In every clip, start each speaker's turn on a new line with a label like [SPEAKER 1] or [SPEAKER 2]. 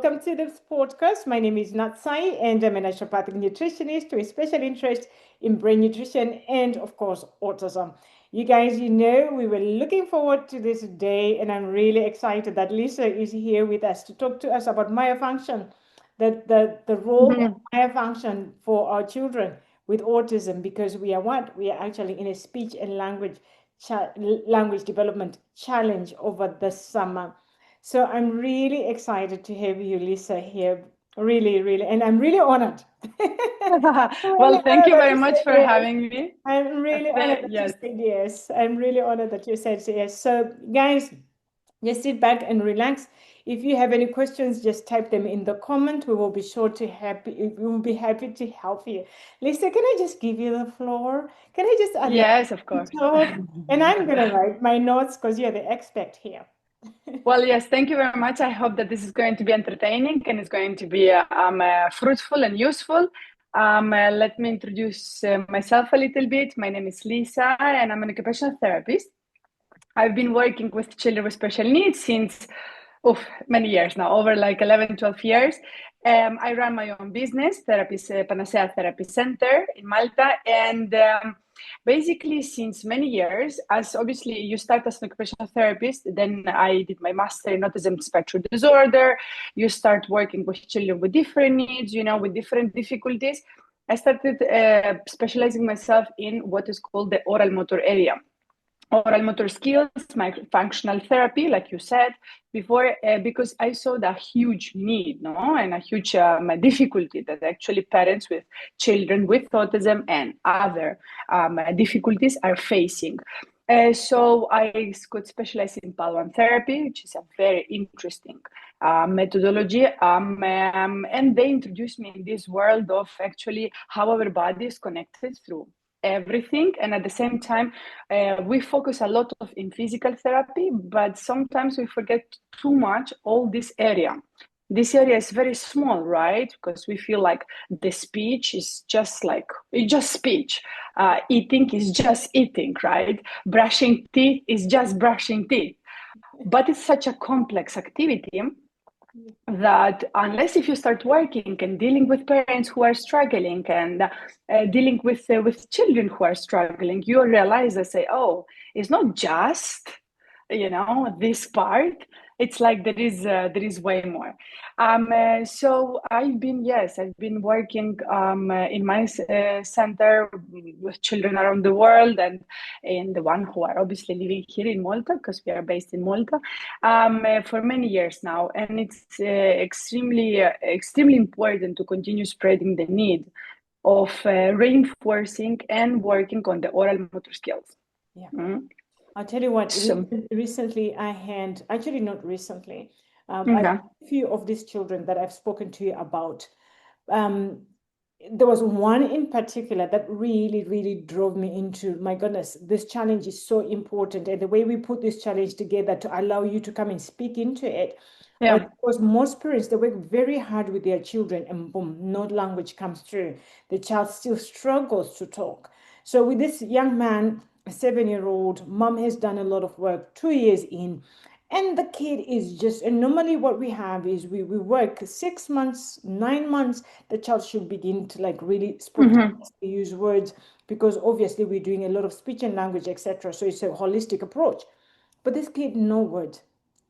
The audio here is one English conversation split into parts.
[SPEAKER 1] Welcome to this podcast. My name is Natsai, and I'm a naturopathic nutritionist with a special interest in brain nutrition and, of course, autism. You guys, we were looking forward to this day, and I'm really excited that Lisa is here with us to talk to us about myofunction, the role of
[SPEAKER 2] Mhm.
[SPEAKER 1] myofunction for our children with autism, because we are what? We are actually in a speech and language development challenge over the summer. So I'm really excited to have you, Lisa, here. Really, really, and I'm really honored.
[SPEAKER 2] Well,
[SPEAKER 1] Really
[SPEAKER 2] thank
[SPEAKER 1] honored
[SPEAKER 2] you
[SPEAKER 1] that
[SPEAKER 2] very
[SPEAKER 1] you
[SPEAKER 2] much
[SPEAKER 1] said
[SPEAKER 2] for
[SPEAKER 1] yes.
[SPEAKER 2] having me.
[SPEAKER 1] I'm really honored that you
[SPEAKER 2] Yes,
[SPEAKER 1] said yes. I'm really honored that you said yes. So, guys, just sit back and relax. If you have any questions, just type them in the comment. We will be sure to happy. We will be happy to help you. Lisa, can I just give you the floor? Can I just allow
[SPEAKER 2] yes, of
[SPEAKER 1] you
[SPEAKER 2] course.
[SPEAKER 1] to talk? And I'm gonna write my notes because you're the expert here.
[SPEAKER 2] Well, yes, thank you very much. I hope that this is going to be entertaining and it's going to be fruitful and useful. Let me introduce myself a little bit. My name is Lisa, and I'm an occupational therapist. I've been working with children with special needs since many years now, over like 11, 12 years. I run my own business, Therapist Panacea Therapy Center in Malta. And basically, since many years, as obviously you start as an occupational therapist, then I did my master in autism spectrum disorder. You start working with children with different needs, with different difficulties. I started specializing myself in what is called the oral motor area, oral motor skills, functional therapy, like you said before, because I saw the huge need, no, and a huge difficulty that actually parents with children with autism and other difficulties are facing. So I could specialize in Palo therapy, which is a very interesting methodology. And they introduced me in this world of actually how our body is connected through everything, and at the same time we focus a lot of in physical therapy, but sometimes we forget too much all this area is very small, right? Because we feel like the speech is just like it's just speech, eating is just eating, right? Brushing teeth is just brushing teeth, but it's such a complex activity that unless if you start working and dealing with parents who are struggling and dealing with children who are struggling, you realize and say, oh, it's not just this part. It's like there is way more. So I've been working in my center with children around the world, and the one who are obviously living here in Malta, because we are based in Malta, for many years now, and it's extremely important to continue spreading the need of reinforcing and working on the oral motor skills.
[SPEAKER 1] Yeah.
[SPEAKER 2] Mm.
[SPEAKER 1] I'll tell you what,
[SPEAKER 2] So,
[SPEAKER 1] recently I had, actually not recently, I
[SPEAKER 2] okay.
[SPEAKER 1] a few of these children that I've spoken to you about. Um, there was one in particular that really, really drove me into, my goodness, this challenge is so important. And the way we put this challenge together to allow you to come and speak into it was
[SPEAKER 2] Yeah.
[SPEAKER 1] because most parents, they work very hard with their children and boom, no language comes through. The child still struggles to talk. So with this young man, a 7-year-old, mom has done a lot of work, 2 years in, and the kid is just, and normally what we have is we work 6 months, 9 months, the child should begin to like really
[SPEAKER 2] Hmm.
[SPEAKER 1] spontaneously use words because obviously we're doing a lot of speech and language, etc. So it's a holistic approach. But this kid, no words,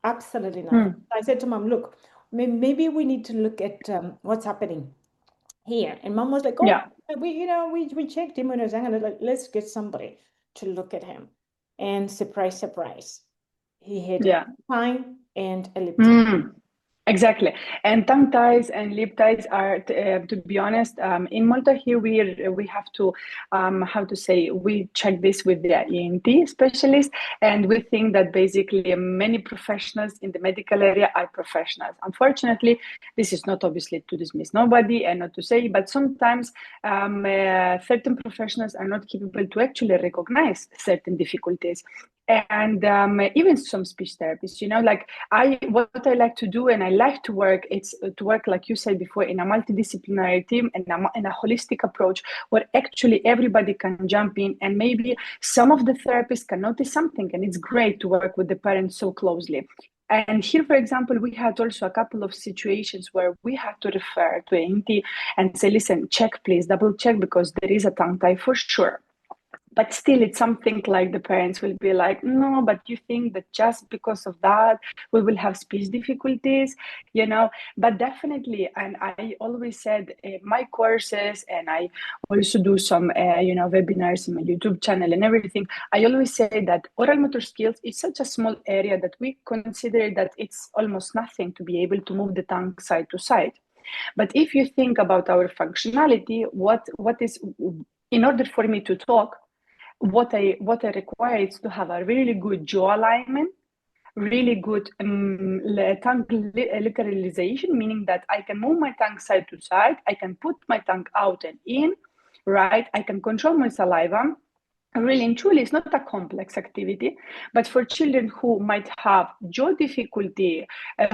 [SPEAKER 1] absolutely nothing.
[SPEAKER 2] Mm.
[SPEAKER 1] I said to mom, look, maybe we need to look at what's happening here. And mom was like, oh,
[SPEAKER 2] Yeah.
[SPEAKER 1] we checked him when I was young, and like, let's get somebody to look at him. And surprise, surprise, he had
[SPEAKER 2] Yeah.
[SPEAKER 1] time and a lip tie.
[SPEAKER 2] Mm. Exactly. And tongue ties and lip ties are, to be honest, in Malta here we have to, how to say, we check this with the ENT specialist, and we think that basically many professionals in the medical area are professionals. Unfortunately, this is not obviously to dismiss nobody and not to say, but sometimes certain professionals are not capable to actually recognize certain difficulties. And even some speech therapists, like what I like to do, and I like to work, it's to work, like you said before, in a multidisciplinary team and in a holistic approach where actually everybody can jump in, and maybe some of the therapists can notice something, and it's great to work with the parents so closely. And here, for example, we had also a couple of situations where we had to refer to ANT and say, listen, check, please, double check, because there is a tongue tie for sure. But still, it's something like the parents will be like, no, but you think that just because of that we will have speech difficulties, you know. But definitely, and I always said my courses, and I also do some webinars in my YouTube channel and everything, I always say that oral motor skills is such a small area that we consider that it's almost nothing to be able to move the tongue side to side. But if you think about our functionality, what is, in order for me to talk, what I require is to have a really good jaw alignment, really good tongue literalization, meaning that I can move my tongue side to side, I can put my tongue out and in, right? I can control my saliva. Really and truly, it's not a complex activity, but for children who might have jaw difficulty,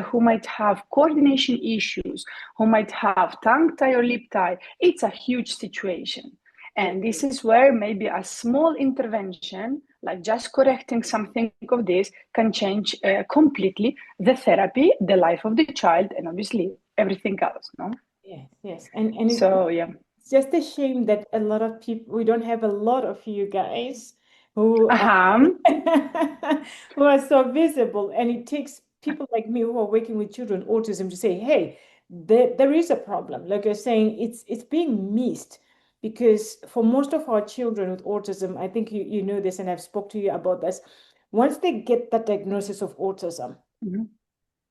[SPEAKER 2] who might have coordination issues, who might have tongue tie or lip tie, it's a huge situation. And this is where maybe a small intervention, like just correcting something of this, can change completely the therapy, the life of the child, and obviously everything else, no?
[SPEAKER 1] Yes, yes. And
[SPEAKER 2] So, yeah.
[SPEAKER 1] it's just a shame that a lot of people, we don't have a lot of you guys who are,
[SPEAKER 2] Uh-huh.
[SPEAKER 1] who are so visible. And it takes people like me who are working with children with autism to say, hey, there is a problem. Like you're saying, it's being missed. Because for most of our children with autism, I think you know this, and I've spoke to you about this. Once they get that diagnosis of autism,
[SPEAKER 2] Mhm.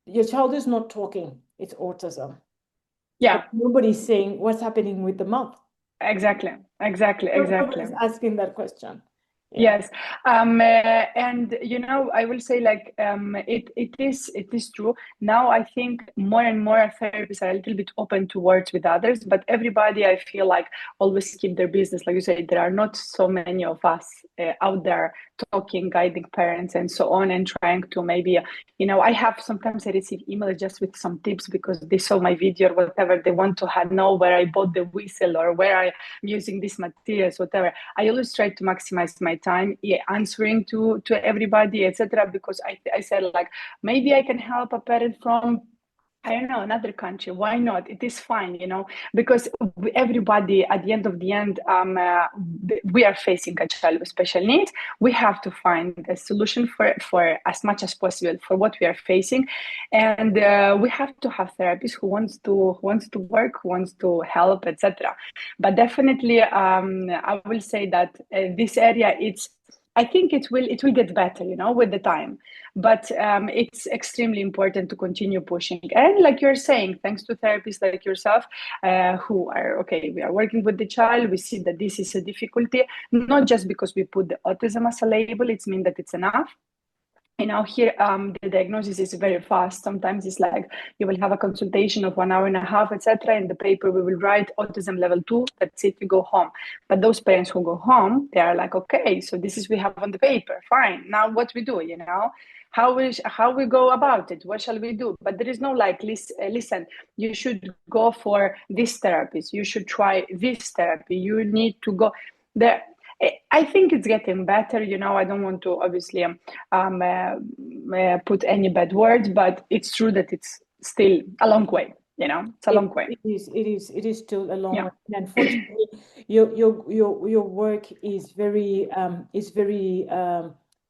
[SPEAKER 1] your child is not talking, it's autism. But
[SPEAKER 2] Yeah.
[SPEAKER 1] nobody's saying what's happening with the mouth.
[SPEAKER 2] Exactly, exactly, exactly.
[SPEAKER 1] Nobody's asking that question. Yeah.
[SPEAKER 2] Yes, and I will say like it is true. Now I think more and more therapists are a little bit open to words with others, but everybody I feel like always keep their business. Like you say, there are not so many of us out there talking, guiding parents, and so on, and trying to maybe I have sometimes I receive emails just with some tips because they saw my video or whatever. They want to know where I bought the whistle or where I'm using these materials, whatever. I always try to maximize my time answering to everybody, etc. Because I said like maybe I can help a parent from I don't know, another country. Why not? It is fine, because everybody at the end of the end, we are facing a child with special needs. We have to find a solution for as much as possible for what we are facing, and we have to have therapists who wants to work, who wants to help, etc. But definitely, I will say that this area, I think it will get better, with the time. But it's extremely important to continue pushing. And like you're saying, thanks to therapists like yourself, who are okay, we are working with the child. We see that this is a difficulty, not just because we put the autism as a label. It's mean that it's enough. Here the diagnosis is very fast. Sometimes it's like you will have a consultation of 1 hour and a half, etc. In the paper we will write autism level 2. That's it, you go home. But those parents who go home, they are like, okay, so this is we have on the paper, fine, now what we do, how we go about it, what shall we do? But there is no like listen, you should go for this therapist, you should try this therapy, you need to go there. I think it's getting better. I don't want to obviously put any bad words, but it's true that it's still a long way. It's a long way.
[SPEAKER 1] It is still a long
[SPEAKER 2] Yeah.
[SPEAKER 1] way. And unfortunately, your work is very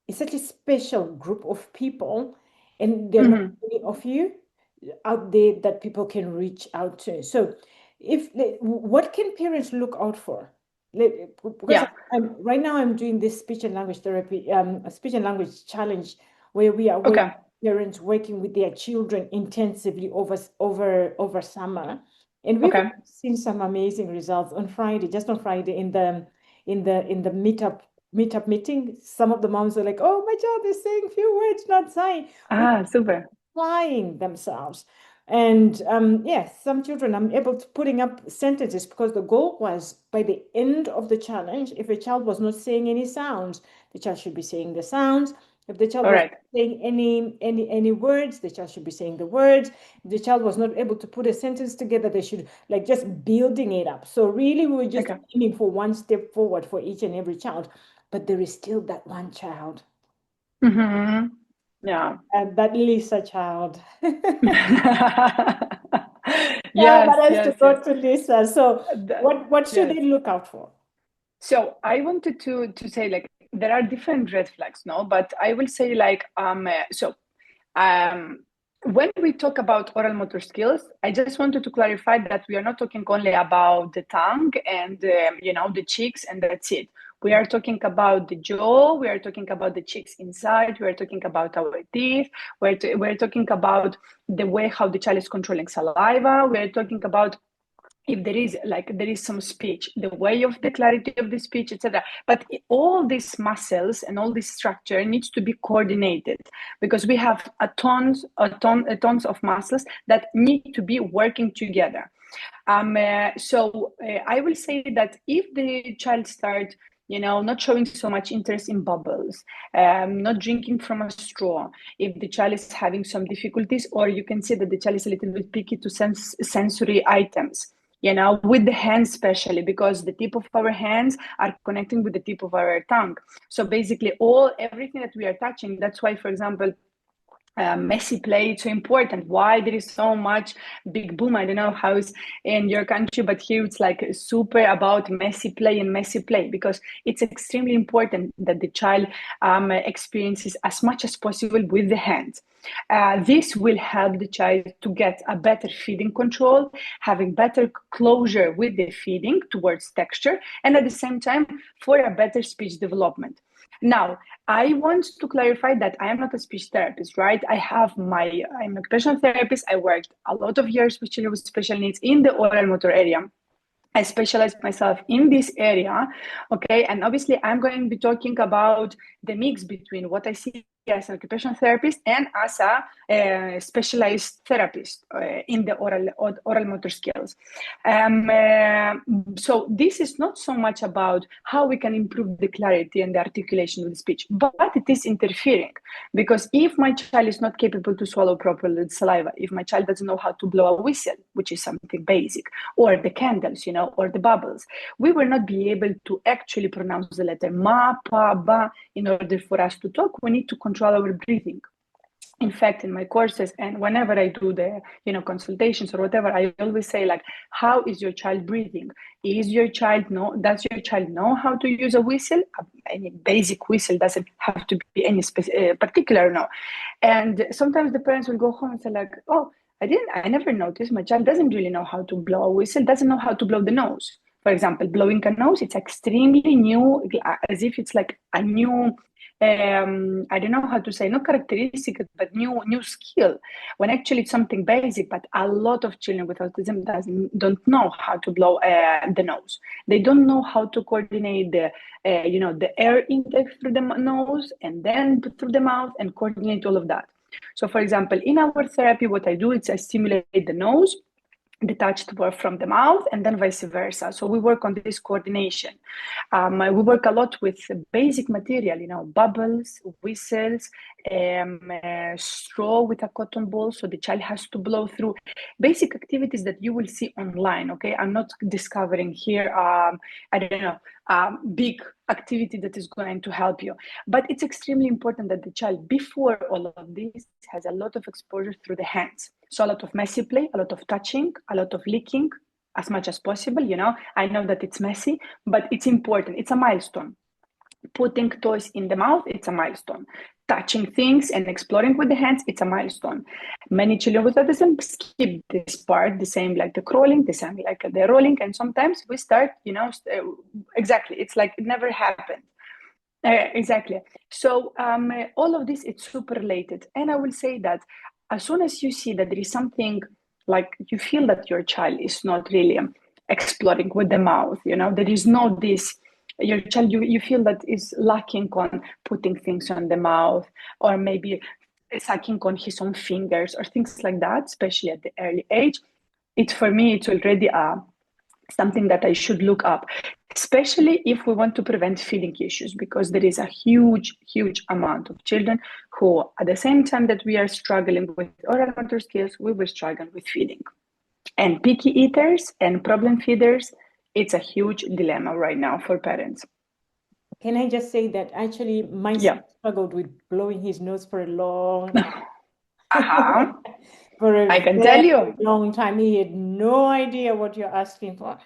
[SPEAKER 1] it's such a special group of people, and there are not
[SPEAKER 2] Hmm.
[SPEAKER 1] many of you out there that people can reach out to. So, what can parents look out for? Because
[SPEAKER 2] Yeah.
[SPEAKER 1] right now I'm doing this speech and language therapy, a speech and language challenge where we are with
[SPEAKER 2] Okay.
[SPEAKER 1] parents working with their children intensively over summer, and we've
[SPEAKER 2] Okay.
[SPEAKER 1] seen some amazing results on Friday. Just on Friday in the meetup meeting, some of the moms are like, "Oh, my child is saying few words, not saying." We
[SPEAKER 2] Super.
[SPEAKER 1] applying themselves. And yes, some children I'm able to putting up sentences because the goal was by the end of the challenge, if a child was not saying any sounds, the child should be saying the sounds. If the child
[SPEAKER 2] All
[SPEAKER 1] was
[SPEAKER 2] right.
[SPEAKER 1] saying any words, the child should be saying the words. If the child was not able to put a sentence together, they should like just building it up. So really, we were just
[SPEAKER 2] Okay.
[SPEAKER 1] aiming for one step forward for each and every child, but there is still that one child
[SPEAKER 2] Hmm. Yeah.
[SPEAKER 1] that Lisa child. Yeah,
[SPEAKER 2] Yes,
[SPEAKER 1] that has to
[SPEAKER 2] yes, yes.
[SPEAKER 1] go to Lisa. So what should
[SPEAKER 2] Yes.
[SPEAKER 1] they look out for?
[SPEAKER 2] So I wanted to say like there are different red flags, no? But I will say like um when we talk about oral motor skills, I just wanted to clarify that we are not talking only about the tongue and the cheeks and that's it. We are talking about the jaw. We are talking about the cheeks inside. We are talking about our teeth. We're talking about the way how the child is controlling saliva. We are talking about if there is some speech, the way of the clarity of the speech, etc. But all these muscles and all this structure needs to be coordinated because we have a tons of muscles that need to be working together. I will say that if the child starts not showing so much interest in bubbles, not drinking from a straw, if the child is having some difficulties, or you can see that the child is a little bit picky to sensory items, with the hands, especially because the tip of our hands are connecting with the tip of our tongue. So basically, everything that we are touching. That's why, for example, messy play it's so important. Why there is so much big boom? I don't know how it's in your country, but here it's like super about messy play and messy play because it's extremely important that the child experiences as much as possible with the hands. This will help the child to get a better feeding control, having better closure with the feeding towards texture, and at the same time for a better speech development. Now, I want to clarify that I am not a speech therapist, right? I'm an occupational therapist. I worked a lot of years with children with special needs in the oral motor area. I specialize myself in this area, okay? And obviously, I'm going to be talking about the mix between what I see as an occupational therapist and as a specialized therapist in the oral motor skills. So this is not so much about how we can improve the clarity and the articulation of the speech, but it is interfering because if my child is not capable to swallow properly the saliva, if my child doesn't know how to blow a whistle, which is something basic, or the candles, or the bubbles, we will not be able to actually pronounce the letter ma, pa, ba. In order for us to talk, we need to control our breathing. In fact, in my courses and whenever I do the consultations or whatever, I always say like, how is your child breathing? Does your child know how to use a whistle? Any basic whistle, doesn't have to be any particular, no. And sometimes the parents will go home and say like, oh, I never noticed my child doesn't really know how to blow a whistle, doesn't know how to blow the nose. For example, blowing a nose, it's extremely new, as if it's like a new I don't know how to say, not characteristic, but new skill, when actually it's something basic. But a lot of children with autism don't know how to blow the nose. They don't know how to coordinate the air intake through the nose and then through the mouth and coordinate all of that. So, for example, in our therapy, what I do is I stimulate the nose, detached from the mouth, and then vice versa. So we work on this coordination. We work a lot with basic material, bubbles, whistles, straw with a cotton ball. So the child has to blow through basic activities that you will see online. Okay, I'm not discovering here. I don't know. Big activity that is going to help you. But it's extremely important that the child, before all of this, has a lot of exposure through the hands. So a lot of messy play, a lot of touching, a lot of licking, as much as possible. I know that it's messy, but it's important. It's a milestone. Putting toys in the mouth, it's a milestone. Touching things and exploring with the hands, it's a milestone. Many children with autism skip this part, the same like the crawling, the same like the rolling, and sometimes we start, exactly, it's like it never happened. Exactly. So all of this, it's super related. And I will say that as soon as you see that there is something like you feel that your child is not really exploring with the mouth, there is no this, your child, you feel that is lacking on putting things on the mouth or maybe sucking on his own fingers or things like that, especially at the early age. For me, it's already something that I should look up, especially if we want to prevent feeding issues, because there is a huge, huge amount of children who, at the same time that we are struggling with oral motor skills, we will struggle with feeding. And picky eaters and problem feeders, it's a huge dilemma right now for parents.
[SPEAKER 1] Can I just say that actually my son
[SPEAKER 2] Yeah.
[SPEAKER 1] struggled with blowing his nose for a long time.
[SPEAKER 2] Uh-huh.
[SPEAKER 1] For
[SPEAKER 2] I
[SPEAKER 1] a
[SPEAKER 2] can tell
[SPEAKER 1] very
[SPEAKER 2] you.
[SPEAKER 1] long time. He had no idea what you're asking for.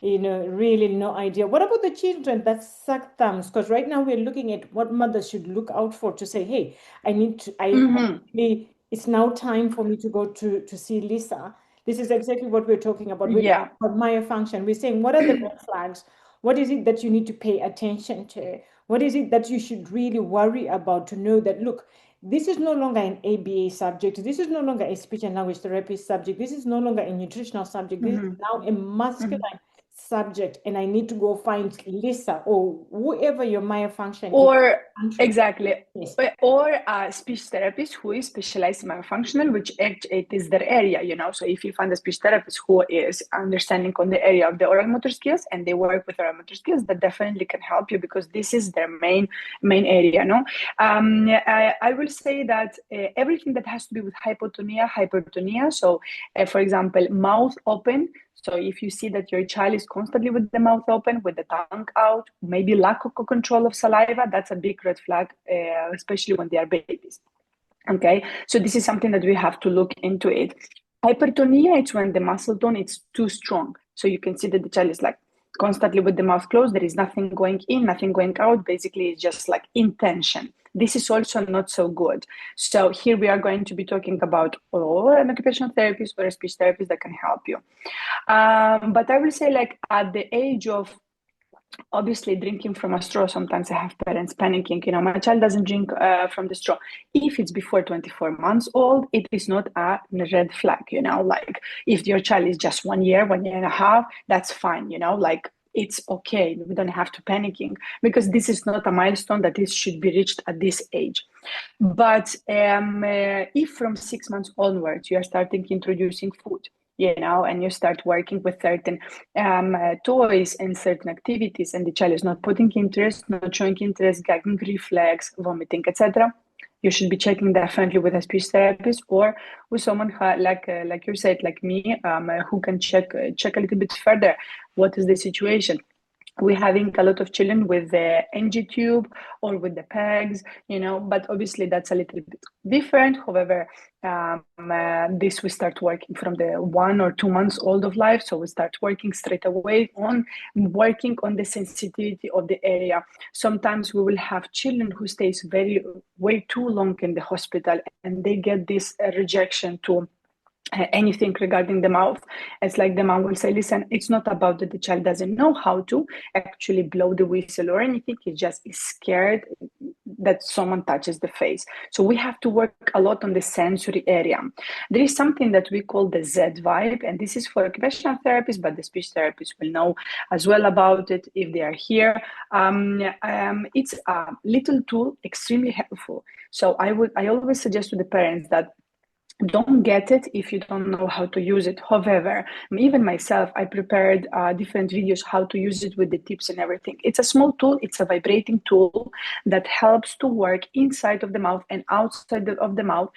[SPEAKER 1] Really no idea. What about the children that suck thumbs? Because right now we're looking at what mothers should look out for to say, hey,
[SPEAKER 2] Hmm.
[SPEAKER 1] it's now time for me to go to see Lisa. This is exactly what we're talking about. We're
[SPEAKER 2] Yeah.
[SPEAKER 1] talking about myofunction. We're saying, what are the red flags? What is it that you need to pay attention to? What is it that you should really worry about to know that, look, this is no longer an ABA subject. This is no longer a speech and language therapy subject. This is no longer a nutritional subject. This is
[SPEAKER 2] Hmm.
[SPEAKER 1] now a
[SPEAKER 2] Hmm.
[SPEAKER 1] masculine subject. And I need to go find Lisa or whoever your Maya function is.
[SPEAKER 2] Or
[SPEAKER 1] Country.
[SPEAKER 2] exactly.
[SPEAKER 1] Yes.
[SPEAKER 2] Or a speech therapist who is specialized in myofunctional, which it is their area, you know. So if you find a speech therapist who is understanding on the area of the oral motor skills and they work with oral motor skills, that definitely can help you because this is their main area, no. I will say that everything that has to be with hypertonia. So, for example, mouth open. So if you see that your child is constantly with the mouth open, with the tongue out, maybe lack of control of saliva, that's a big red flag, especially when they are babies. Okay, so this is something that we have to look into it. Hypertonia, it's when the muscle tone is too strong. So you can see that the child is like constantly with the mouth closed. There is nothing going in, nothing going out. Basically, it's just like intention. This is also not so good. So here we are going to be talking about an occupational therapist or a speech therapist that can help you. But I will say, like at the age of obviously drinking from a straw, sometimes I have parents panicking, you know, my child doesn't drink from the straw. If it's before 24 months old, it is not a red flag, you know, like if your child is just 1 year, 1 year and a half, that's fine, you know, like it's okay. We don't have to panicking because this is not a milestone that this should be reached at this age. But if from 6 months onwards you are starting introducing food, you know, and you start working with certain toys and certain activities, and the child is not putting interest, not showing interest, gagging reflex, vomiting, etc., you should be checking definitely with a speech therapist or with someone like you said, like me, who can check a little bit further. What is the situation? We're having a lot of children with the NG tube or with the pegs, you know, but obviously that's a little bit different. However, this we start working from the 1 or 2 months old of life. So we start working straight away on working on the sensitivity of the area. Sometimes we will have children who stays way too long in the hospital and they get this rejection to anything regarding the mouth. It's like the mom will say, listen, it's not about that the child doesn't know how to actually blow the whistle or anything. He just is scared that someone touches the face. So we have to work a lot on the sensory area. There is something that we call the Z vibe, and this is for occupational therapists, but the speech therapists will know as well about it if they are here. It's a little tool, extremely helpful. So I always suggest to the parents that don't get it if you don't know how to use it. However, even myself, I prepared different videos how to use it with the tips and everything. It's a small tool. It's a vibrating tool that helps to work inside of the mouth and outside of the mouth.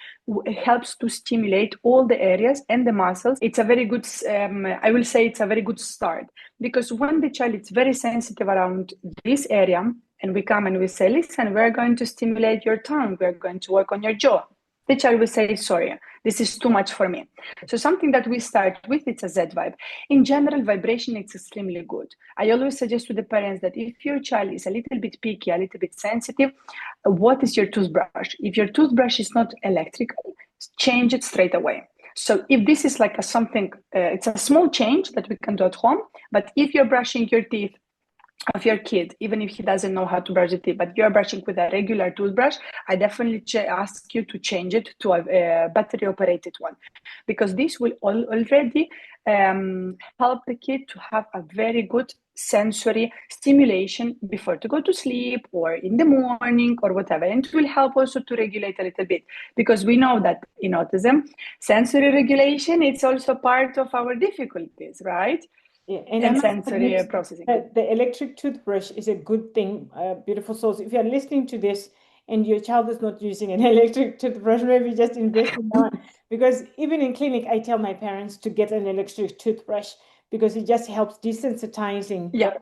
[SPEAKER 2] It helps to stimulate all the areas and the muscles. It's a very good, I will say it's a very good start, because when the child is very sensitive around this area and we come and we say, listen, we're going to stimulate your tongue. We're going to work on your jaw. The child will say, sorry, this is too much for me. So something that we start with, it's a Z vibe. In general, vibration is extremely good. I always suggest to the parents that if your child is a little bit picky, a little bit sensitive, what is your toothbrush? If your toothbrush is not electrical, change it straight away. So if this is like it's a small change that we can do at home, but if you're brushing your teeth of your kid, even if he doesn't know how to brush the teeth, but you're brushing with a regular toothbrush, I definitely ask you to change it to a battery operated one, because this will already help the kid to have a very good sensory stimulation before to go to sleep or in the morning or whatever. And it will help also to regulate a little bit, because we know that in autism, sensory regulation, it's also part of our difficulties, right?
[SPEAKER 1] Yeah, and I
[SPEAKER 2] And
[SPEAKER 1] must
[SPEAKER 2] sensory
[SPEAKER 1] admit
[SPEAKER 2] processing.
[SPEAKER 1] that the electric toothbrush is a good thing, beautiful souls. If you're listening to this and your child is not using an electric toothbrush, maybe just invest in one. Because even in clinic, I tell my parents to get an electric toothbrush because it just helps desensitizing
[SPEAKER 2] Yeah.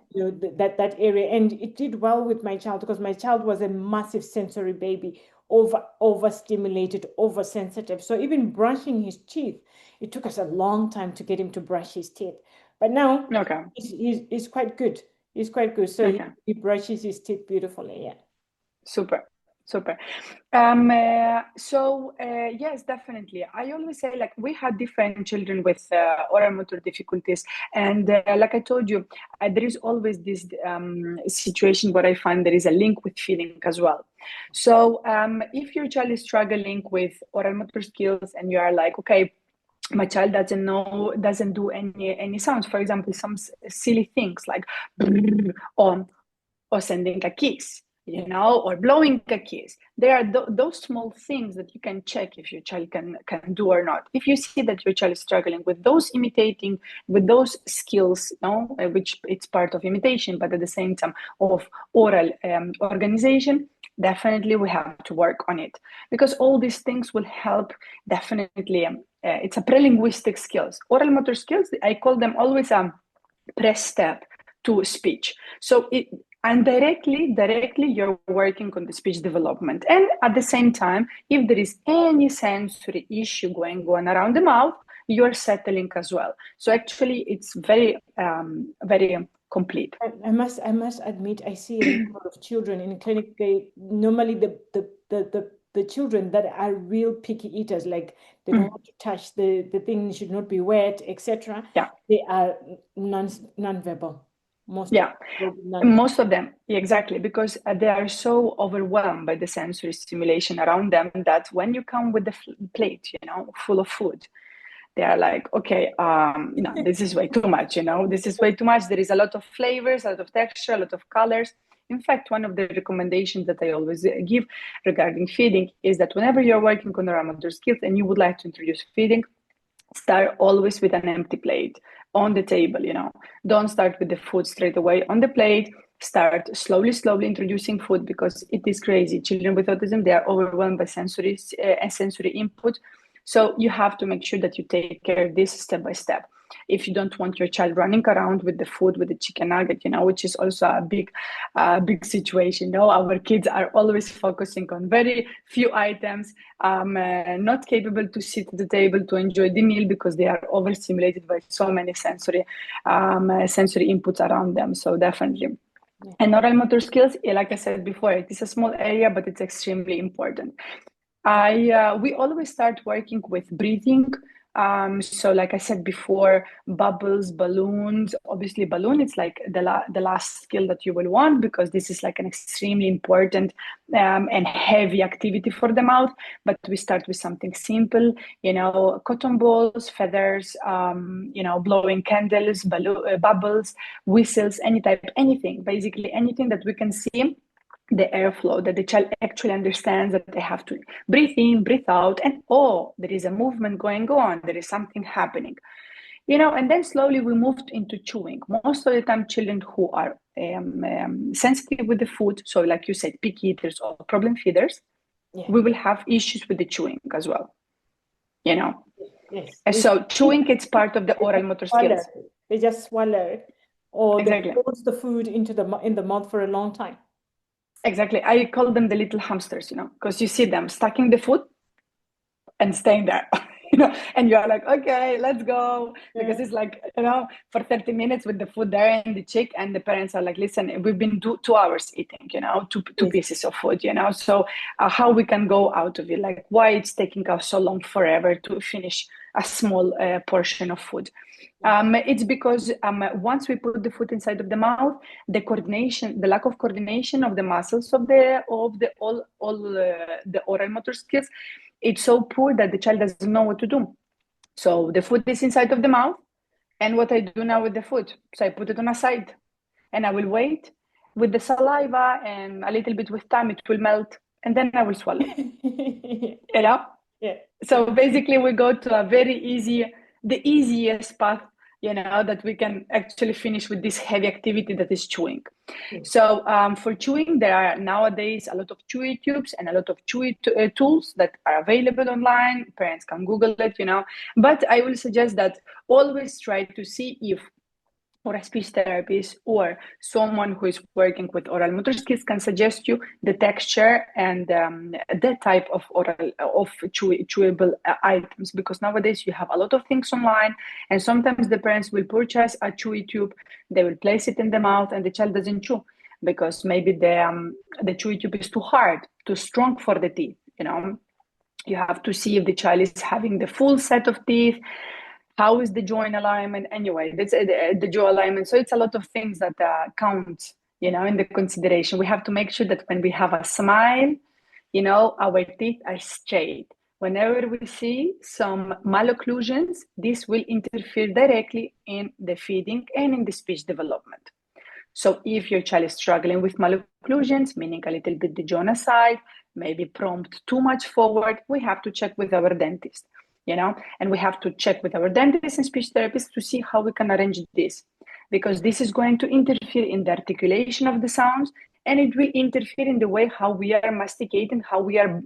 [SPEAKER 1] that area. And it did well with my child because my child was a massive sensory baby, overstimulated, oversensitive. So even brushing his teeth, it took us a long time to get him to brush his teeth. But now
[SPEAKER 2] Okay.
[SPEAKER 1] he's quite good. He's quite good. So
[SPEAKER 2] Okay.
[SPEAKER 1] he brushes his teeth beautifully. Yeah.
[SPEAKER 2] Super. Super. Yes, definitely. I always say, like, we had different children with oral motor difficulties, and like I told you, there is always this situation where I find there is a link with feeding as well. So if your child is struggling with oral motor skills, and you are like, okay, my child doesn't do any sounds, for example, some silly things like on, or sending a kiss, or blowing a kiss. There are those small things that you can check if your child can do or not. If you see that your child is struggling with those imitating, with those skills, which it's part of imitation, but at the same time of oral organization, definitely we have to work on it, because all these things will help. Definitely, it's a pre-linguistic skills. Oral motor skills, I call them always press step to speech. So and directly you're working on the speech development. And at the same time, if there is any sensory issue going on around the mouth, you're settling as well. So actually it's very complete.
[SPEAKER 1] I must admit, I see a number of children in clinic. They normally the children that are real picky eaters, like they don't want to touch the thing, should not be wet, etc.
[SPEAKER 2] Yeah.
[SPEAKER 1] They are non-verbal. Most of
[SPEAKER 2] Yeah,
[SPEAKER 1] non.
[SPEAKER 2] most of them, exactly, because they are so overwhelmed by the sensory stimulation around them that when you come with the plate, full of food, they are like, okay, this is way too much, this is way too much. There is a lot of flavors, a lot of texture, a lot of colors. In fact, one of the recommendations that I always give regarding feeding is that whenever you're working on the motor skills and you would like to introduce feeding, start always with an empty plate on the table. Don't start with the food straight away on the plate. Start slowly introducing food, because it is crazy. Children with autism, they are overwhelmed by sensory input. So you have to make sure that you take care of this step by step. If you don't want your child running around with the food, with the chicken nugget, which is also a big situation. Our kids are always focusing on very few items, not capable to sit at the table to enjoy the meal, because they are overstimulated by so many sensory inputs around them. So definitely. And oral motor skills, like I said before, it is a small area, but it's extremely important. We always start working with breathing. So like I said before, bubbles, balloons. Obviously, balloon, it's like the last skill that you will want, because this is like an extremely important and heavy activity for the mouth. But we start with something simple, cotton balls, feathers, blowing candles, bubbles, whistles, anything, basically anything that we can see the airflow, that the child actually understands that they have to breathe in, breathe out, and there is a movement going on, there is something happening. And then slowly we moved into chewing. Most of the time, children who are sensitive with the food, so like you said, picky eaters or problem feeders, we will have issues with the chewing as well.
[SPEAKER 1] Yes.
[SPEAKER 2] So chewing, it's part of the oral motor skills.
[SPEAKER 1] They just swallow, or
[SPEAKER 2] Exactly.
[SPEAKER 1] they hold the food in the mouth for a long time.
[SPEAKER 2] Exactly. I call them the little hamsters, because you see them stacking the food and staying there, and you're like, okay, let's go. Because it's like, for 30 minutes with the food there and the chick, and the parents are like, listen, we've been 2 hours eating, two pieces of food, so how we can go out of it? Like, why it's taking us so long forever to finish a small portion of food? It's because once we put the food inside of the mouth, the lack of coordination of the muscles of the oral motor skills, it's so poor that the child doesn't know what to do. So the food is inside of the mouth, and what I do now with the food, so I put it on a side, and I will wait with the saliva, and a little bit with time it will melt, and then I will swallow.
[SPEAKER 1] Yeah.
[SPEAKER 2] So basically, we go to the easiest path, that we can actually finish with this heavy activity that is chewing. So for chewing, there are nowadays a lot of chewy tubes and a lot of chewy tools that are available online. Parents can Google it, But I will suggest that always try to see if or a speech therapist or someone who is working with oral motor skills can suggest you the texture and that type of chewable items, because nowadays you have a lot of things online, and sometimes the parents will purchase a chewy tube, they will place it in the mouth, and the child doesn't chew because maybe the chewy tube is too hard, too strong for the teeth. You have to see if the child is having the full set of teeth. How is the joint alignment? Anyway, that's the jaw alignment. So it's a lot of things that count, in the consideration. We have to make sure that when we have a smile, our teeth are straight. Whenever we see some malocclusions, this will interfere directly in the feeding and in the speech development. So if your child is struggling with malocclusions, meaning a little bit the jaw aside, maybe prompt too much forward, we have to check with our dentist, and we have to check with our dentist and speech therapist to see how we can arrange this, because this is going to interfere in the articulation of the sounds, and it will interfere in the way how we are masticating, how we are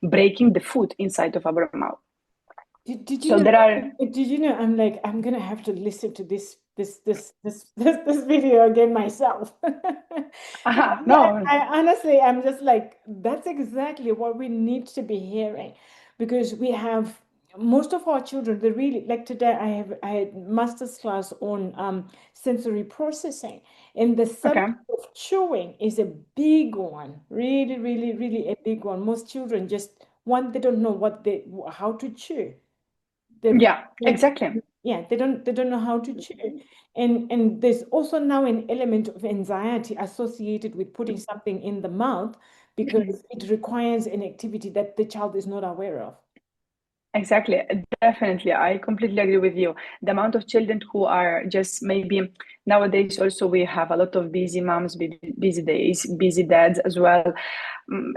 [SPEAKER 2] breaking the food inside of our mouth.
[SPEAKER 1] Did you
[SPEAKER 2] So
[SPEAKER 1] know?
[SPEAKER 2] there are
[SPEAKER 1] Did you know? I'm like, I'm gonna have to listen to this video again myself.
[SPEAKER 2] no.
[SPEAKER 1] I honestly, I'm just like, that's exactly what we need to be hearing, because we have most of our children. They really like today. I had master's class on sensory processing, and the
[SPEAKER 2] Okay.
[SPEAKER 1] subject of chewing is a big one. Really, really, really a big one. Most children just one, they don't know how to chew. They've
[SPEAKER 2] Yeah,
[SPEAKER 1] like,
[SPEAKER 2] exactly.
[SPEAKER 1] yeah, they don't know how to chew. And there's also now an element of anxiety associated with putting something in the mouth because it requires an activity that the child is not aware of.
[SPEAKER 2] Exactly, definitely. I completely agree with you. The amount of children who are just maybe nowadays also we have a lot of busy moms, busy days, busy dads as well,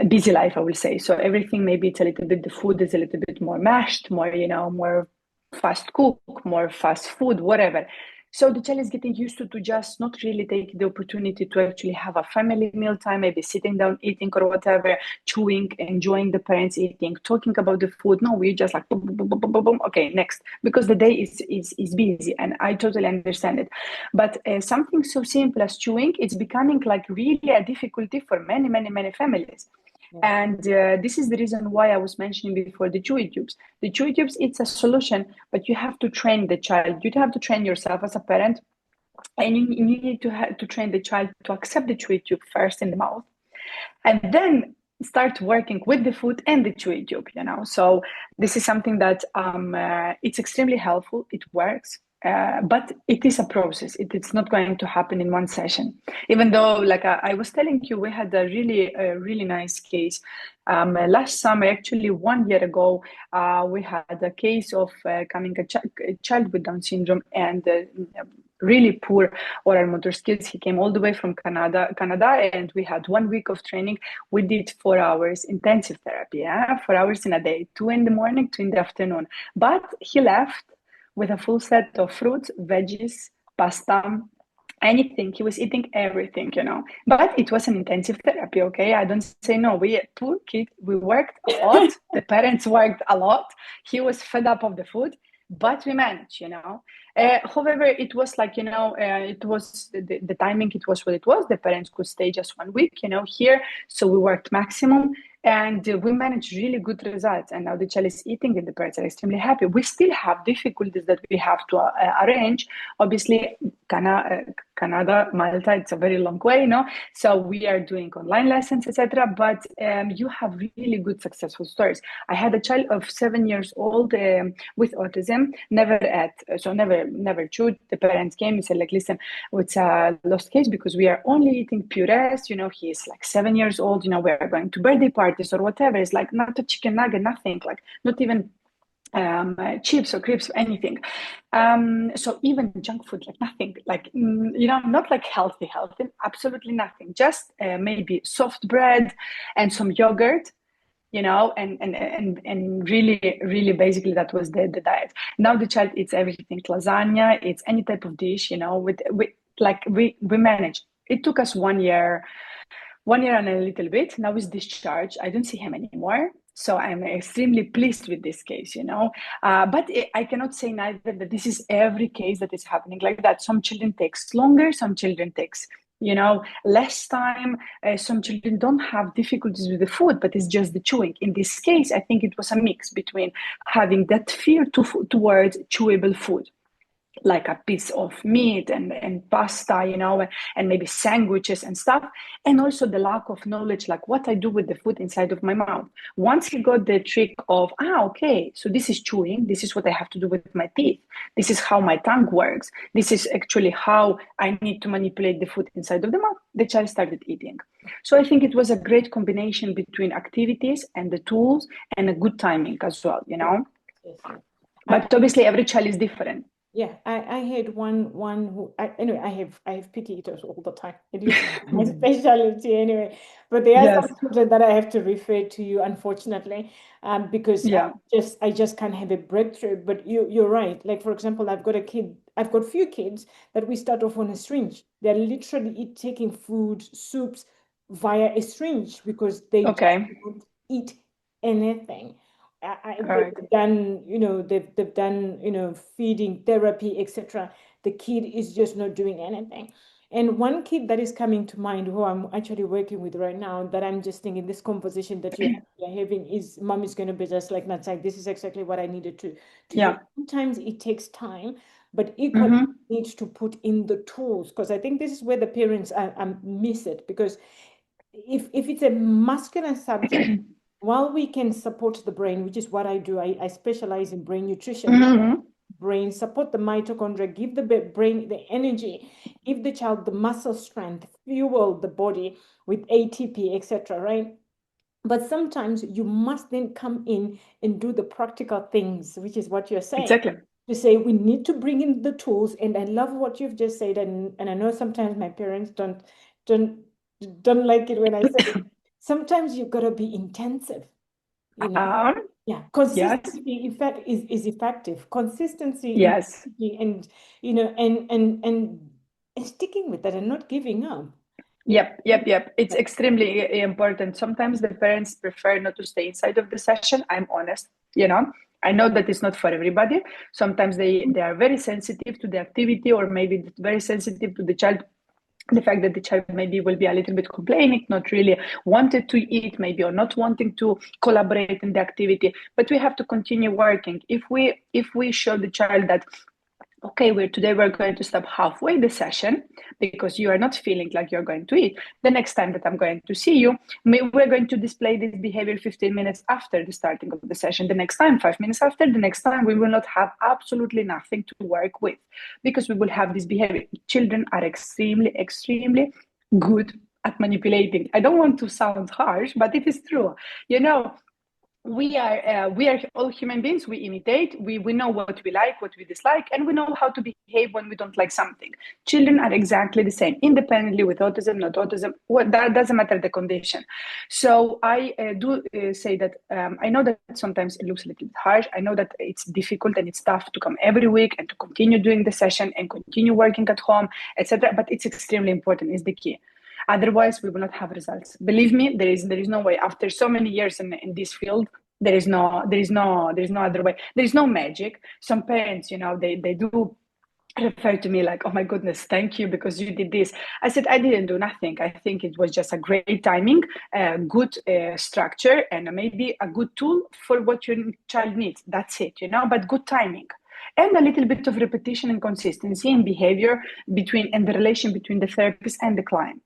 [SPEAKER 2] busy life, I will say. So everything maybe it's a little bit, the food is a little bit more mashed, more, more fast cook, more fast food, whatever. So the child is getting used to just not really take the opportunity to actually have a family meal time, maybe sitting down eating or whatever, chewing, enjoying the parents eating, talking about the food. No, we just like boom, boom, boom, boom, boom, boom, boom. Okay, next, because the day is busy, and I totally understand it. But something so simple as chewing, it's becoming like really a difficulty for many, many, many families.
[SPEAKER 1] Yeah.
[SPEAKER 2] And this is the reason why I was mentioning before the chewy tubes. The chewy tubes, it's a solution, but you have to train the child. You have to train yourself as a parent, and you need to train the child to accept the chewy tube first in the mouth, and then start working with the food and the chewy tube. So this is something that it's extremely helpful. It works. But it is a process. It's not going to happen in one session. Even though, like I was telling you, we had a really nice case last summer. Actually, 1 year ago, we had a case of coming a child with Down syndrome and really poor oral motor skills. He came all the way from Canada, and we had 1 week of training. We did 4 hours intensive therapy, 4 hours in a day, 2 in the morning, 2 in the afternoon. But he left with a full set of fruits, veggies, pasta, anything. He was eating everything. But it was an intensive therapy, okay? I don't say no. Poor kid, we worked a lot. The parents worked a lot. He was fed up of the food, but we managed. However, it was like, it was the timing, it was what it was. The parents could stay just 1 week, here. So we worked maximum. And we managed really good results. And now the child is eating and the parents are extremely happy. We still have difficulties that we have to arrange. Obviously, Canada, Malta, it's a very long way. So we are doing online lessons, etc. But you have really good successful stories. I had a child of 7 years old with autism, never never chewed. The parents came and said, like, listen, it's a lost case because we are only eating purees. He's like 7 years old. We are going to birthday parties or whatever. It's like not a chicken nugget, nothing, like not even chips or crisps, anything. So even junk food, like nothing, like, not like healthy, absolutely nothing. Just maybe soft bread and some yogurt, and really, really basically that was the diet. Now the child eats everything, lasagna, it's any type of dish, we manage. It took us 1 year and a little bit. Now he's discharged. I don't see him anymore. So I'm extremely pleased with this case, but I cannot say neither that this is every case that is happening like that. Some children takes longer, some children takes, less time. Some children don't have difficulties with the food, but it's just the chewing. In this case, I think it was a mix between having that fear towards chewable food, like a piece of meat and pasta, and maybe sandwiches and stuff. And also the lack of knowledge, like what I do with the food inside of my mouth. Once he got the trick of, okay, so this is chewing, this is what I have to do with my teeth. This is how my tongue works. This is actually how I need to manipulate the food inside of the mouth. The child started eating. So I think it was a great combination between activities and the tools and a good timing as well,
[SPEAKER 1] Yes, yes.
[SPEAKER 2] But obviously every child is different.
[SPEAKER 1] Yeah, I had one who anyway, I have picky eaters all the time. It is my specialty anyway. But there are
[SPEAKER 2] Yes.
[SPEAKER 1] some children that I have to refer to you, unfortunately, because
[SPEAKER 2] Yeah.
[SPEAKER 1] I just can't have a breakthrough. But you're right. Like for example, I've got few kids that we start off on a syringe. They're literally taking food, soups via a syringe because they just
[SPEAKER 2] Okay.
[SPEAKER 1] don't eat anything.
[SPEAKER 2] All right.
[SPEAKER 1] They've done, they've done, feeding therapy, etc. The kid is just not doing anything. And one kid that is coming to mind, who I'm actually working with right now, that I'm just thinking this conversation that you're having is, mom is going to be just like Natsai. This is exactly what I needed to hear.
[SPEAKER 2] Yeah.
[SPEAKER 1] Sometimes it takes time, but equally
[SPEAKER 2] Mm-hmm.
[SPEAKER 1] needs to put in the tools, because I think this is where the parents miss it. Because if it's a muscular subject, while we can support the brain, which is what I do, I specialize in brain nutrition,
[SPEAKER 2] Mm-hmm.
[SPEAKER 1] brain, support the mitochondria, give the brain the energy, give the child the muscle strength, fuel the body with ATP, etc., right? But sometimes you must then come in and do the practical things, which is what you're saying.
[SPEAKER 2] Exactly.
[SPEAKER 1] To say we need to bring in the tools, and I love what you've just said, and I know sometimes my parents don't don't like it when I say it. Sometimes you've got to be intensive, you know.
[SPEAKER 2] Um,
[SPEAKER 1] Yeah,
[SPEAKER 2] yes.
[SPEAKER 1] consistency effect is effective. Consistency in
[SPEAKER 2] Yes.
[SPEAKER 1] and and sticking with that and not giving up.
[SPEAKER 2] Yep. It's extremely important. Sometimes the parents prefer not to stay inside of the session. I'm honest, I know that it's not for everybody. Sometimes they are very sensitive to the activity, or maybe very sensitive to the child, the fact that the child maybe will be a little bit complaining, not really wanted to eat, maybe, or not wanting to collaborate in the activity. But we have to continue working. If we show the child that, okay, we're going to stop halfway the session because you are not feeling like you're going to eat. The next time that I'm going to see you, we're going to display this behavior 15 minutes after the starting of the session. The next time, 5 minutes after. The next time, we will not have absolutely nothing to work with because we will have this behavior. Children are extremely good at manipulating. I don't want to sound harsh, but it is true. We are all human beings. We imitate. We know what we like, what we dislike, and we know how to behave when we don't like something. Children are exactly the same, independently with autism, not autism. That doesn't matter the condition. So I do say that I know that sometimes it looks a little bit harsh. I know that it's difficult and it's tough to come every week and to continue doing the session and continue working at home, etc. But it's extremely important. Is the key. Otherwise, we will not have results. Believe me, there is no way. After so many years in this field, there is no other way. There is no magic. Some parents, they do refer to me like, oh my goodness, thank you because you did this. I said, I didn't do nothing. I think it was just a great timing, good structure, and maybe a good tool for what your child needs. That's it, but good timing. And a little bit of repetition and consistency in behavior and the relation between the therapist and the client.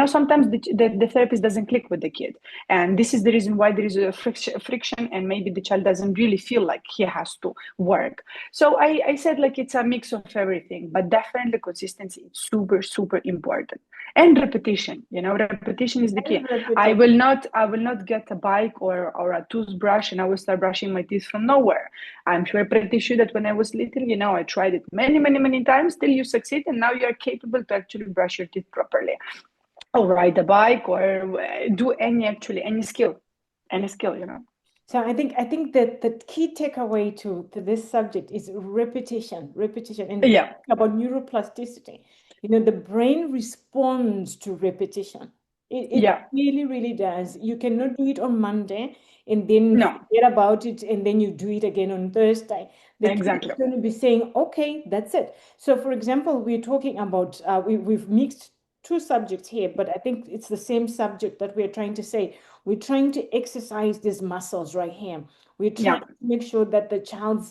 [SPEAKER 2] Sometimes the therapist doesn't click with the kid. And this is the reason why there is a friction, and maybe the child doesn't really feel like he has to work. So I said, like, it's a mix of everything, but definitely consistency is super, super important. And repetition, repetition is the key. I will not get a bike or a toothbrush and I will start brushing my teeth from nowhere. I'm pretty sure that when I was little, I tried it many, many, many times till you succeed, and now you are capable to actually brush your teeth properly, or ride a bike, or do any skill,
[SPEAKER 1] So I think that the key takeaway to this subject is repetition, and
[SPEAKER 2] Yeah.
[SPEAKER 1] about neuroplasticity. The brain responds to repetition. It
[SPEAKER 2] Yeah.
[SPEAKER 1] really, really does. You cannot do it on Monday and then
[SPEAKER 2] No,
[SPEAKER 1] forget about it and then you do it again on Thursday. The kid is
[SPEAKER 2] exactly.
[SPEAKER 1] going to be saying, okay, that's it. So, for example, we're talking about, we've mixed two subjects here, but I think it's the same subject that we're trying to say. We're trying to exercise these muscles right here. We're trying
[SPEAKER 2] Yeah.
[SPEAKER 1] to make sure that the child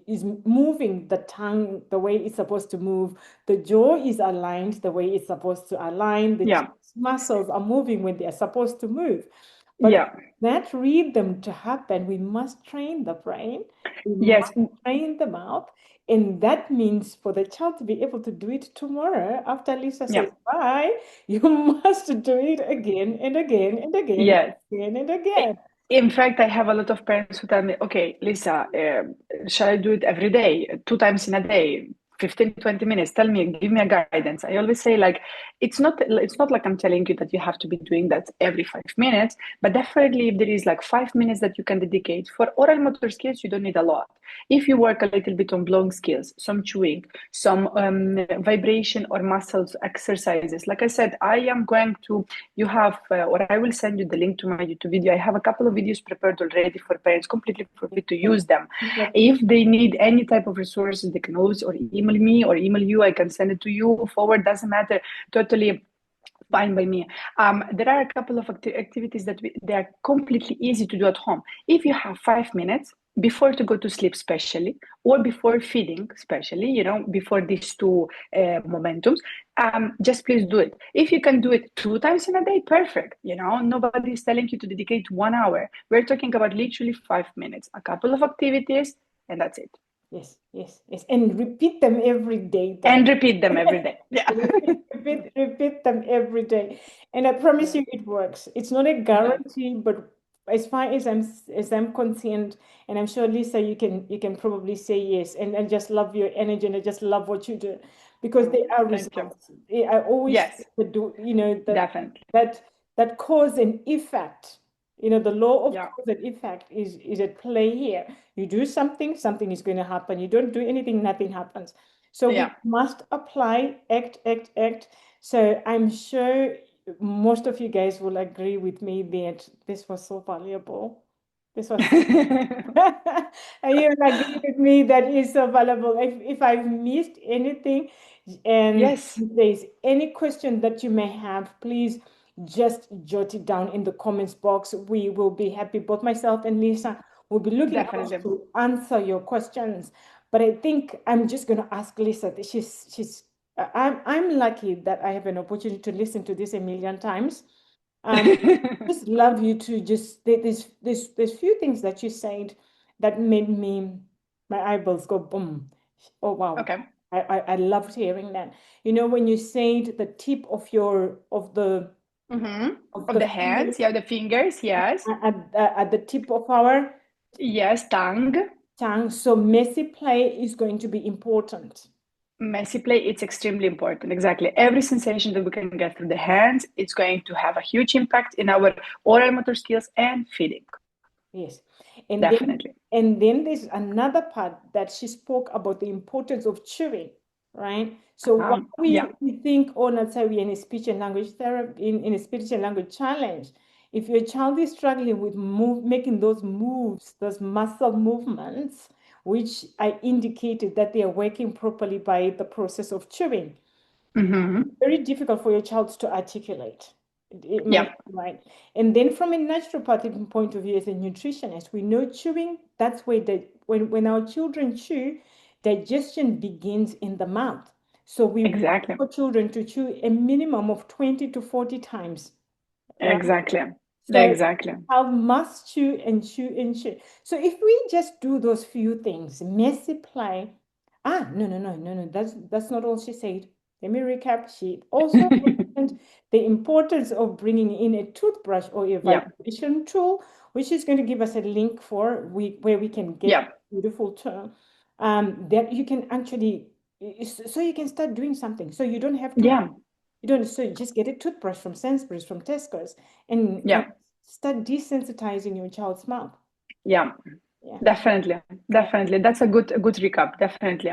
[SPEAKER 1] is moving the tongue the way it's supposed to move, the jaw is aligned the way it's supposed to align, the
[SPEAKER 2] Yeah.
[SPEAKER 1] muscles are moving when they're supposed to move. But for
[SPEAKER 2] Yeah.
[SPEAKER 1] that rhythm to happen, we must train the brain, we
[SPEAKER 2] Yes.
[SPEAKER 1] must train the mouth, and that means for the child to be able to do it tomorrow after Lisa
[SPEAKER 2] Yeah.
[SPEAKER 1] says bye, you must do it again and again and again
[SPEAKER 2] Yes.
[SPEAKER 1] and again and
[SPEAKER 2] I-
[SPEAKER 1] again.
[SPEAKER 2] In fact, I have a lot of parents who tell me, okay, Lisa, shall I do it every day, 2 times in a day, 15, 20 minutes? Tell me, give me a guidance. I always say, like, it's not like I'm telling you that you have to be doing that every 5 minutes, but definitely if there is like 5 minutes that you can dedicate for oral motor skills, you don't need a lot. If you work a little bit on blowing skills, some chewing, some vibration or muscles exercises, like I said, I am going to, you have, or I will send you the link to my YouTube video. I have a couple of videos prepared already for parents, completely for free to use them.
[SPEAKER 1] Exactly.
[SPEAKER 2] If they need any type of resources, they can always or email me or email you. I can send it to you, forward, doesn't matter. Totally fine by me. There are a couple of activities that they are completely easy to do at home. If you have 5 minutes before to go to sleep, especially, or before feeding, especially, before these two momentums, just please do it. If you can do it 2 times in a day, perfect. Nobody is telling you to dedicate 1 hour. We're talking about literally 5 minutes, a couple of activities, and that's it.
[SPEAKER 1] Yes, yes, yes. And repeat them every day though.
[SPEAKER 2] And repeat them every day. Yeah.
[SPEAKER 1] Repeat them every day. And I promise
[SPEAKER 2] Yeah.
[SPEAKER 1] you it works. It's not a
[SPEAKER 2] Yes.
[SPEAKER 1] guarantee, but as far as I'm concerned, and I'm sure Lisa, you can probably say yes. And I just love your energy and I just love what you do because
[SPEAKER 2] Oh,
[SPEAKER 1] they are
[SPEAKER 2] thank you.
[SPEAKER 1] results. I always
[SPEAKER 2] Yes,
[SPEAKER 1] say that
[SPEAKER 2] definitely.
[SPEAKER 1] that that cause and effect. The law of
[SPEAKER 2] Yeah.
[SPEAKER 1] cause and effect is at play here. You do something, something is going to happen. You don't do anything, nothing happens. So we
[SPEAKER 2] Yeah.
[SPEAKER 1] must apply, act, act, act. So I'm sure most of you guys will agree with me that this was so valuable. This was so and you will agree with me that is so valuable. If I've missed anything and
[SPEAKER 2] Yes,
[SPEAKER 1] if there's any question that you may have, please just jot it down in the comments box. We will be happy, both myself and Lisa will be looking out
[SPEAKER 2] definitely.
[SPEAKER 1] to answer your questions. But I think I'm just going to ask Lisa. I'm lucky that I have an opportunity to listen to this a million times. Um, just love you to just there's few things that you said that made me my eyeballs go boom. Oh wow.
[SPEAKER 2] Okay.
[SPEAKER 1] I loved hearing that. When you said the tip
[SPEAKER 2] Mm-hmm.
[SPEAKER 1] of
[SPEAKER 2] Of
[SPEAKER 1] the
[SPEAKER 2] the
[SPEAKER 1] finger
[SPEAKER 2] hands, yeah, the fingers, yes.
[SPEAKER 1] at the tip of our
[SPEAKER 2] Yes, tongue.
[SPEAKER 1] tongue, so messy play is going to be important.
[SPEAKER 2] Messy play, it's extremely important. Exactly. Every sensation that we can get through the hands, it's going to have a huge impact in our oral motor skills and feeding.
[SPEAKER 1] Yes. And then
[SPEAKER 2] Definitely.
[SPEAKER 1] and then there's another part that she spoke about the importance of chewing, right? So while
[SPEAKER 2] Yeah.
[SPEAKER 1] we think, oh, let's say we're in a speech and language therapy, in a speech and language challenge, if your child is struggling with making those moves, those muscle movements, which I indicated that they are working properly by the process of chewing,
[SPEAKER 2] Mm-hmm.
[SPEAKER 1] very difficult for your child to articulate. It may
[SPEAKER 2] Yeah.
[SPEAKER 1] be right. And then from a naturopathic point of view, as a nutritionist, we know chewing, that's where when our children chew, digestion begins in the mouth. So we want
[SPEAKER 2] Exactly.
[SPEAKER 1] for children to chew a minimum of 20 to 40 times, right?
[SPEAKER 2] Exactly.
[SPEAKER 1] So
[SPEAKER 2] Exactly.
[SPEAKER 1] I must chew and chew and chew. So if we just do those few things, messy play. No, no, no, no, no. That's not all she said. Let me recap. She also mentioned the importance of bringing in a toothbrush or a
[SPEAKER 2] Yeah.
[SPEAKER 1] vibration tool, which is going to give us a link where we can get
[SPEAKER 2] Yeah.
[SPEAKER 1] beautiful tool that you can actually so you can start doing something. So you don't have to
[SPEAKER 2] Yeah.
[SPEAKER 1] so you just get a toothbrush from Sainsbury's, from Tesco's, and
[SPEAKER 2] Yeah.
[SPEAKER 1] start desensitizing your child's mouth.
[SPEAKER 2] Yeah.
[SPEAKER 1] Yeah.
[SPEAKER 2] Definitely,
[SPEAKER 1] Yeah.
[SPEAKER 2] definitely. That's a good recap. Definitely.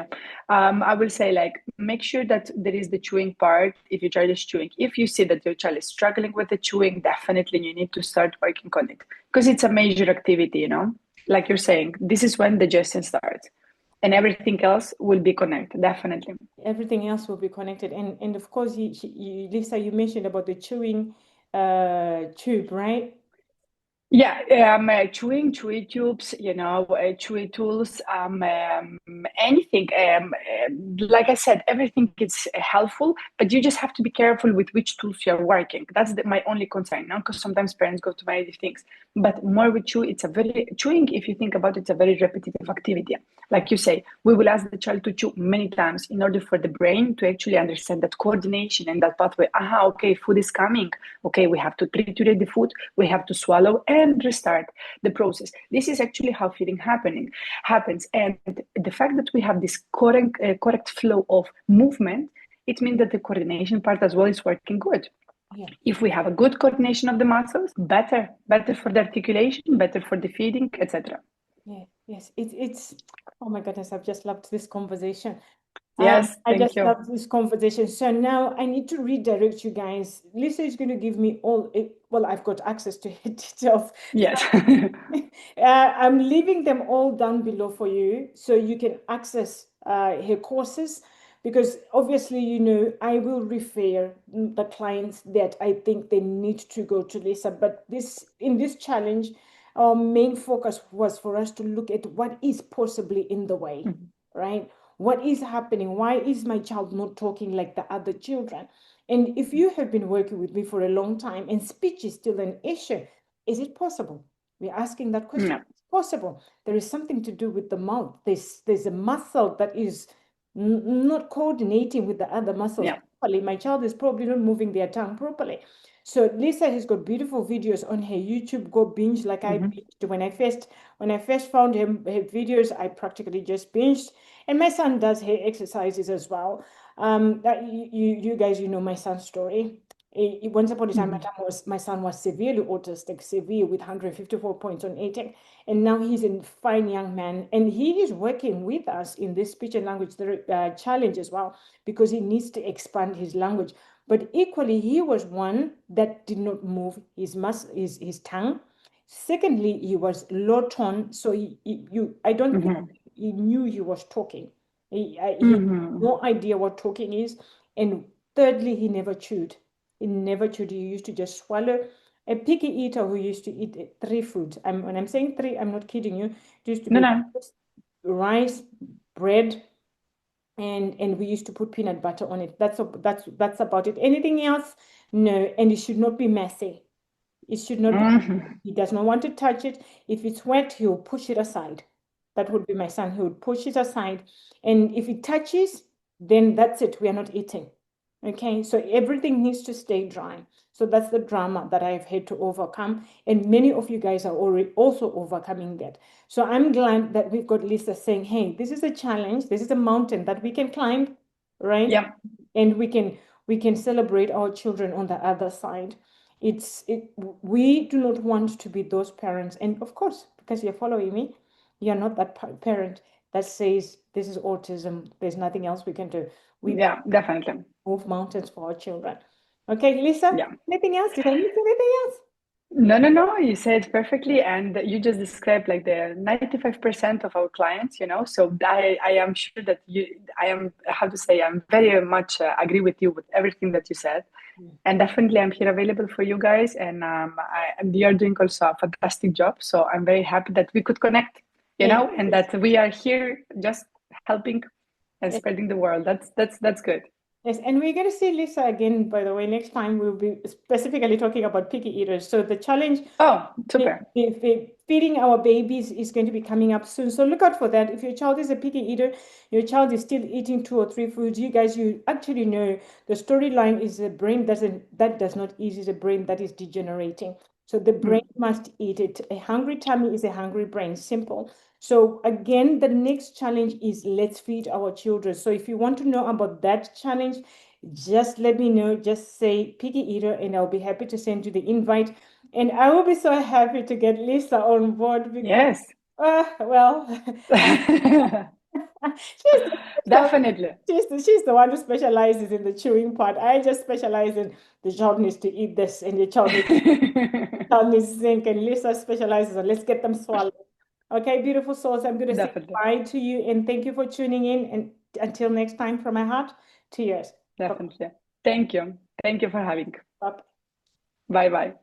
[SPEAKER 2] I will say like make sure that there is the chewing part if your child is chewing. If you see that your child is struggling with the chewing, definitely you need to start working on it because it's a major activity, you know. Like you're saying, this is when digestion starts, and everything else will be connected. Definitely.
[SPEAKER 1] Everything else will be connected. And of course, Lisa, you mentioned about the chewing tube, right?
[SPEAKER 2] Yeah, chewy tubes, you know, chewy tools, anything. Like I said, everything is helpful, but you just have to be careful with which tools you're working. That's my only concern, no? Because sometimes parents go to many things, but more with chew, it's a very chewing. If you think about it, it's a very repetitive activity.
[SPEAKER 1] Yeah.
[SPEAKER 2] Like you say, we will ask the child to chew many times in order for the brain to actually understand that coordination and that pathway. Aha, okay, food is coming. Okay, we have to triturate the food, we have to swallow and restart the process. This is actually how feeding happens. And the fact that we have this correct flow of movement, it means that the coordination part as well is working good.
[SPEAKER 1] Yeah.
[SPEAKER 2] If we have a good coordination of the muscles, better for the articulation, better for the feeding, etc.
[SPEAKER 1] Yeah. Yes. It's oh my goodness, I've just loved this conversation.
[SPEAKER 2] Yes,
[SPEAKER 1] I
[SPEAKER 2] thank
[SPEAKER 1] just
[SPEAKER 2] you.
[SPEAKER 1] love this conversation. So now I need to redirect you guys. Lisa is going to give me all it, well, I've got access to her details.
[SPEAKER 2] Yes.
[SPEAKER 1] I'm leaving them all down below for you so you can access her courses because obviously, you know, I will refer the clients that I think they need to go to Lisa. But this in this challenge, our main focus was for us to look at what is possibly in the way,
[SPEAKER 2] Mhm.
[SPEAKER 1] right? What is happening? Why is my child not talking like the other children? And if you have been working with me for a long time and speech is still an issue, is it possible? We're asking that question.
[SPEAKER 2] No.
[SPEAKER 1] It's possible. There is something to do with the mouth. There's a muscle that is not coordinating with the other muscles
[SPEAKER 2] Yeah.
[SPEAKER 1] properly. My child is probably not moving their tongue properly. So Lisa has got beautiful videos on her YouTube. Go binge like I
[SPEAKER 2] Hmm.
[SPEAKER 1] binged when I first found her videos. I practically just binged, and my son does hair exercises as well. That you guys, you know my son's story. Once upon a time,
[SPEAKER 2] Hmm.
[SPEAKER 1] my son was severely autistic, severe with 154 points on 18, and now he's a fine young man, and he is working with us in this speech and language challenge as well because he needs to expand his language. But equally, he was one that did not move his tongue. Secondly, he was low tone, so I don't think
[SPEAKER 2] Hmm.
[SPEAKER 1] he knew he was talking. He had
[SPEAKER 2] Hmm.
[SPEAKER 1] no idea what talking is. And thirdly, he never chewed. He never chewed. He used to just swallow. A picky eater who used to eat three foods. When I'm saying three, I'm not kidding you. It used to
[SPEAKER 2] No,
[SPEAKER 1] be
[SPEAKER 2] no.
[SPEAKER 1] rice, bread, and we used to put peanut butter on it. That's about it. Anything else? No. And it should not be messy. It should not be,
[SPEAKER 2] Hmm.
[SPEAKER 1] he does not want to touch it. If it's wet, he'll push it aside. That would be my son. He would push it aside. And if it touches, then that's it. We are not eating. Okay. So everything needs to stay dry. So that's the drama that I've had to overcome. And many of you guys are already also overcoming that. So I'm glad that we've got Lisa saying, hey, this is a challenge. This is a mountain that we can climb, right?
[SPEAKER 2] Yeah.
[SPEAKER 1] And we can celebrate our children on the other side. We do not want to be those parents, and of course, because you're following me, you're not that parent that says this is autism, there's nothing else we can do. We want
[SPEAKER 2] Yeah, definitely.
[SPEAKER 1] to move mountains for our children. Okay, Lisa,
[SPEAKER 2] Yeah.
[SPEAKER 1] anything else? Did I miss anything else?
[SPEAKER 2] No, no, no. You said perfectly, and you just described like the 95% of our clients, you know. So I am sure that I am, how to say, I'm very much agree with you with everything that you said,
[SPEAKER 1] Mm.
[SPEAKER 2] and definitely I'm here available for you guys, and you are doing also a fantastic job. So I'm very happy that we could connect, you
[SPEAKER 1] Yes,
[SPEAKER 2] know, and
[SPEAKER 1] yes,
[SPEAKER 2] that we are here just helping and
[SPEAKER 1] yes.
[SPEAKER 2] spreading the world. That's good.
[SPEAKER 1] Yes, and we're going to see Lisa again, by the way. Next time we'll be specifically talking about picky eaters. So the challenge,
[SPEAKER 2] Oh, super.
[SPEAKER 1] feeding our babies is going to be coming up soon. So look out for that. If your child is a picky eater, your child is still eating two or three foods, you guys, you actually know the storyline is a brain that does not eat, is a brain that is degenerating. So the brain
[SPEAKER 2] Mm.
[SPEAKER 1] must eat it. A hungry tummy is a hungry brain. Simple. So again, the next challenge is let's feed our children. So if you want to know about that challenge, just let me know. Just say picky eater, and I'll be happy to send you the invite. And I will be so happy to get Lisa on board because
[SPEAKER 2] Yes.
[SPEAKER 1] Well, she's the
[SPEAKER 2] Definitely.
[SPEAKER 1] she's the one who specializes in the chewing part. I just specialize in the child needs to eat this and the child needs to think, and Lisa specializes on let's get them swallowed. Okay, beautiful souls. I'm going to say
[SPEAKER 2] Definitely.
[SPEAKER 1] bye to you and thank you for tuning in. And until next time, from my heart to yours. Bye
[SPEAKER 2] Definitely. Thank you. Thank you for having.
[SPEAKER 1] bye.
[SPEAKER 2] Bye bye.